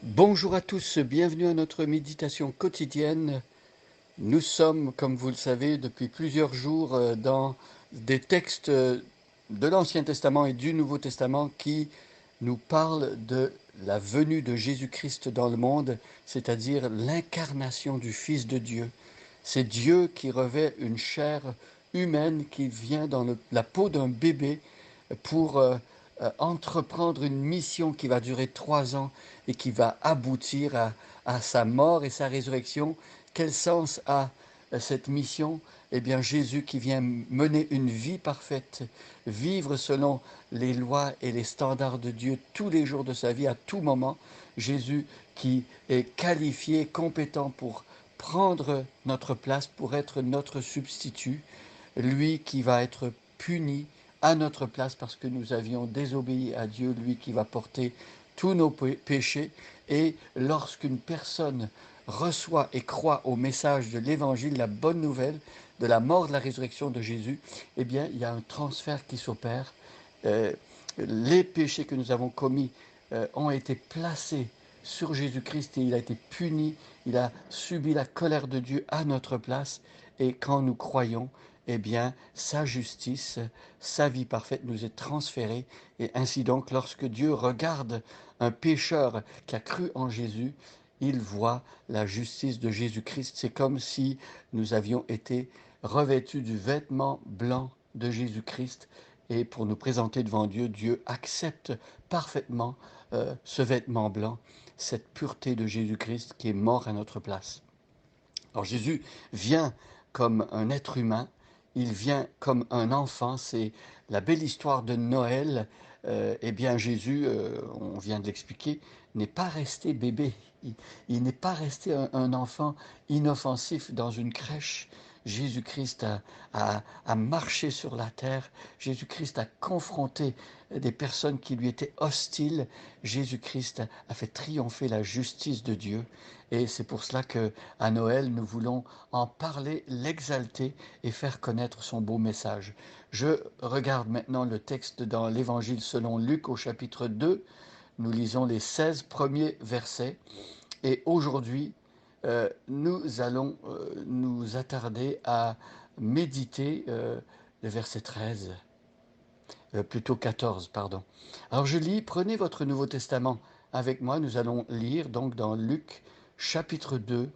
Bonjour à tous, bienvenue à notre méditation quotidienne. Nous sommes, comme vous le savez, depuis plusieurs jours dans des textes de l'Ancien Testament et du Nouveau Testament qui nous parlent de la venue de Jésus-Christ dans le monde, c'est-à-dire l'incarnation du Fils de Dieu. C'est Dieu qui revêt une chair humaine qui vient dans la peau d'un bébé pour entreprendre une mission qui va durer 3 ans et qui va aboutir à sa mort et sa résurrection. Quel sens a cette mission? Eh bien, Jésus qui vient mener une vie parfaite, vivre selon les lois et les standards de Dieu tous les jours de sa vie, à tout moment. Jésus qui est qualifié, compétent pour prendre notre place, pour être notre substitut. Lui qui va être puni à notre place parce que nous avions désobéi à Dieu, lui qui va porter tous nos péchés. Et lorsqu'une personne reçoit et croit au message de l'Évangile, la bonne nouvelle de la mort, de la résurrection de Jésus, eh bien, il y a un transfert qui s'opère. Euh, les péchés que nous avons commis ont été placés sur Jésus-Christ et il a été puni, il a subi la colère de Dieu à notre place. Et quand nous croyons, eh bien, sa justice, sa vie parfaite nous est transférée. Et ainsi donc, lorsque Dieu regarde un pécheur qui a cru en Jésus, il voit la justice de Jésus-Christ. C'est comme si nous avions été revêtus du vêtement blanc de Jésus-Christ. Et pour nous présenter devant Dieu, Dieu accepte parfaitement ce vêtement blanc, cette pureté de Jésus-Christ qui est mort à notre place. Alors Jésus vient comme un être humain, il vient comme un enfant, c'est la belle histoire de Noël. Eh bien Jésus, on vient de l'expliquer, n'est pas resté bébé, il n'est pas resté un enfant inoffensif dans une crèche. Jésus-Christ a marché sur la terre, Jésus-Christ a confronté des personnes qui lui étaient hostiles, Jésus-Christ a fait triompher la justice de Dieu. Et c'est pour cela que à Noël, nous voulons en parler, l'exalter et faire connaître son beau message. Je regarde maintenant le texte dans l'Évangile selon Luc au chapitre 2. Nous lisons les 16 premiers versets. Et aujourd'hui, nous allons nous attarder à méditer le verset 13, plutôt 14, pardon. Alors je lis, prenez votre Nouveau Testament avec moi, nous allons lire donc dans Luc chapitre 2,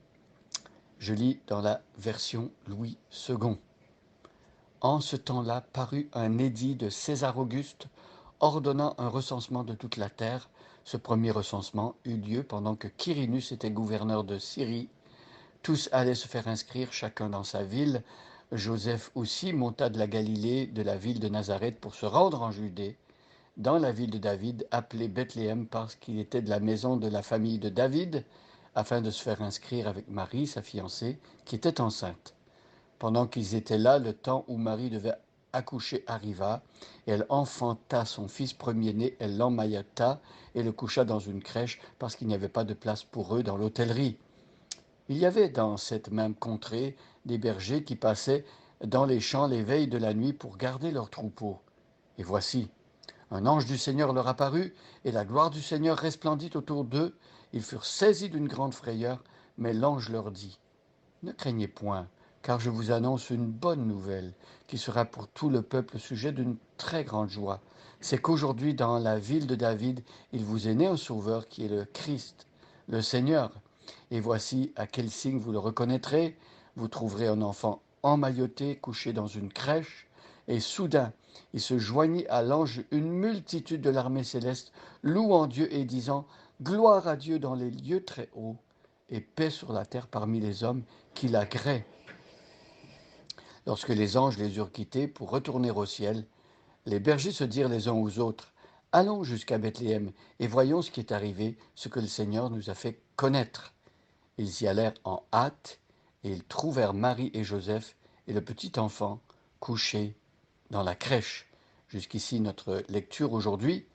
je lis dans la version Louis II. En ce temps-là parut un édit de César Auguste ordonnant un recensement de toute la terre. Ce premier recensement eut lieu pendant que Quirinus était gouverneur de Syrie. Tous allaient se faire inscrire, chacun dans sa ville. Joseph aussi monta de la Galilée, de la ville de Nazareth, pour se rendre en Judée, dans la ville de David, appelée Bethléem parce qu'il était de la maison de la famille de David, afin de se faire inscrire avec Marie, sa fiancée, qui était enceinte. Pendant qu'ils étaient là, le temps où Marie devait accoucher arriva, et elle enfanta son fils premier-né, elle l'emmaillota et le coucha dans une crèche parce qu'il n'y avait pas de place pour eux dans l'hôtellerie. Il y avait dans cette même contrée des bergers qui passaient dans les champs les veilles de la nuit pour garder leurs troupeaux. Et voici, un ange du Seigneur leur apparut, et la gloire du Seigneur resplendit autour d'eux. Ils furent saisis d'une grande frayeur, mais l'ange leur dit, ne craignez point, car je vous annonce une bonne nouvelle, qui sera pour tout le peuple sujet d'une très grande joie. C'est qu'aujourd'hui, dans la ville de David, il vous est né un sauveur qui est le Christ, le Seigneur. Et voici à quel signe vous le reconnaîtrez. Vous trouverez un enfant emmailloté, couché dans une crèche. Et soudain, il se joignit à l'ange une multitude de l'armée céleste, louant Dieu et disant, gloire à Dieu dans les lieux très hauts, et paix sur la terre parmi les hommes qui l'agréent. Lorsque les anges les eurent quittés pour retourner au ciel, les bergers se dirent les uns aux autres, allons jusqu'à Bethléem et voyons ce qui est arrivé, ce que le Seigneur nous a fait connaître. Ils y allèrent en hâte, et ils trouvèrent Marie et Joseph et le petit enfant couché dans la crèche. Jusqu'ici notre lecture aujourd'hui.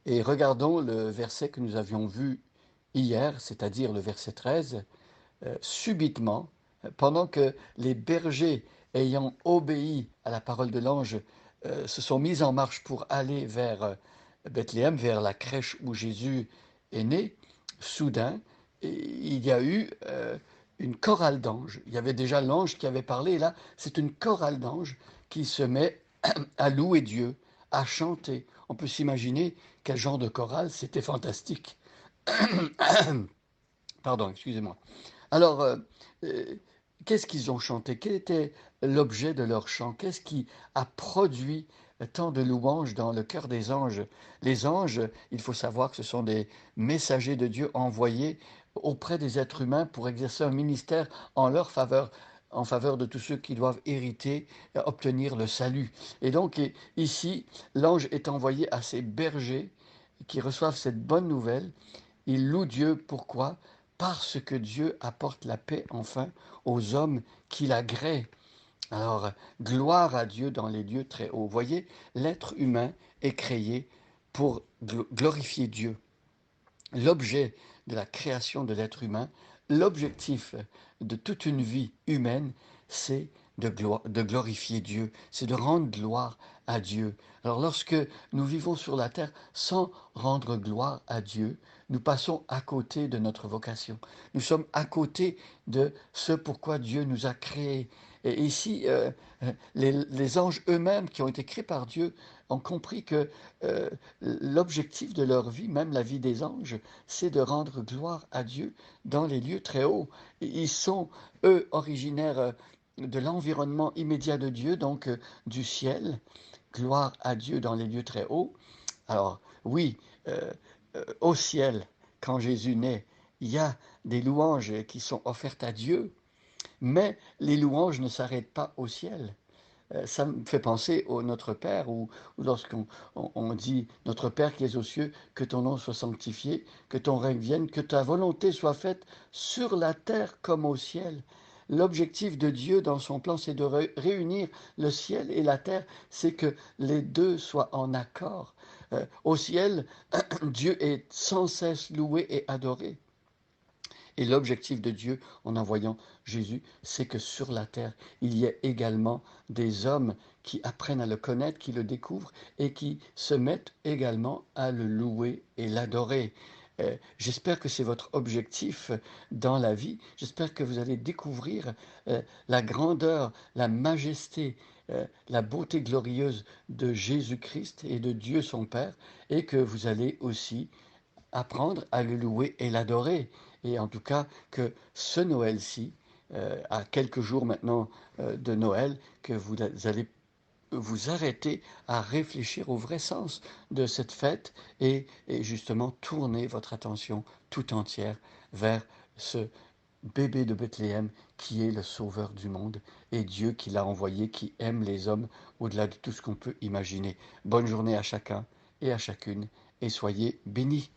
Et regardons le verset que nous avions vu hier, c'est-à-dire le verset 13. Subitement, pendant que les bergers, ayant obéi à la parole de l'ange, se sont mis en marche pour aller vers Bethléem, vers la crèche où Jésus est né, soudain, il y a eu une chorale d'anges. Il y avait déjà l'ange qui avait parlé, et là, c'est une chorale d'anges qui se met à louer Dieu, à chanter. On peut s'imaginer quel genre de chorale, c'était fantastique. Pardon, excusez-moi. Alors, euh, qu'est-ce qu'ils ont chanté? Quel était l'objet de leur chant? Qu'est-ce qui a produit tant de louanges dans le cœur des anges? Les anges, il faut savoir que ce sont des messagers de Dieu envoyés auprès des êtres humains pour exercer un ministère en leur faveur, en faveur de tous ceux qui doivent hériter, obtenir le salut. Et donc, ici, l'ange est envoyé à ces bergers qui reçoivent cette bonne nouvelle. Ils louent Dieu. Pourquoi? Parce que Dieu apporte la paix enfin aux hommes qui l'agréent. Alors, gloire à Dieu dans les lieux très hauts. Vous voyez, l'être humain est créé pour glorifier Dieu. L'objet de la création de l'être humain, l'objectif de toute une vie humaine, c'est de glorifier Dieu, c'est de rendre gloire à Dieu. Alors lorsque nous vivons sur la terre sans rendre gloire à Dieu, nous passons à côté de notre vocation. Nous sommes à côté de ce pourquoi Dieu nous a créés. Et ici, les anges eux-mêmes qui ont été créés par Dieu ont compris que l'objectif de leur vie, même la vie des anges, c'est de rendre gloire à Dieu dans les lieux très hauts. Ils sont, eux, originaires de l'environnement immédiat de Dieu, donc du ciel. Gloire à Dieu dans les lieux très hauts. Alors, oui, au ciel, quand Jésus naît, il y a des louanges qui sont offertes à Dieu, mais les louanges ne s'arrêtent pas au ciel. Ça me fait penser au Notre Père, où lorsqu'on dit Notre Père qui es aux cieux, que ton nom soit sanctifié, que ton règne vienne, que ta volonté soit faite sur la terre comme au ciel. L'objectif de Dieu dans son plan, c'est de réunir le ciel et la terre, c'est que les deux soient en accord. Au ciel, Dieu est sans cesse loué et adoré. Et l'objectif de Dieu en envoyant Jésus, c'est que sur la terre, il y ait également des hommes qui apprennent à le connaître, qui le découvrent et qui se mettent également à le louer et l'adorer. J'espère que c'est votre objectif dans la vie. J'espère que vous allez découvrir la grandeur, la majesté, la beauté glorieuse de Jésus-Christ et de Dieu son Père, et que vous allez aussi apprendre à le louer et l'adorer. Et en tout cas, que ce Noël-ci, à quelques jours maintenant de Noël, que vous allez vous arrêter à réfléchir au vrai sens de cette fête et justement tourner votre attention tout entière vers ce bébé de Bethléem qui est le sauveur du monde et Dieu qui l'a envoyé, qui aime les hommes au-delà de tout ce qu'on peut imaginer. Bonne journée à chacun et à chacune et soyez bénis.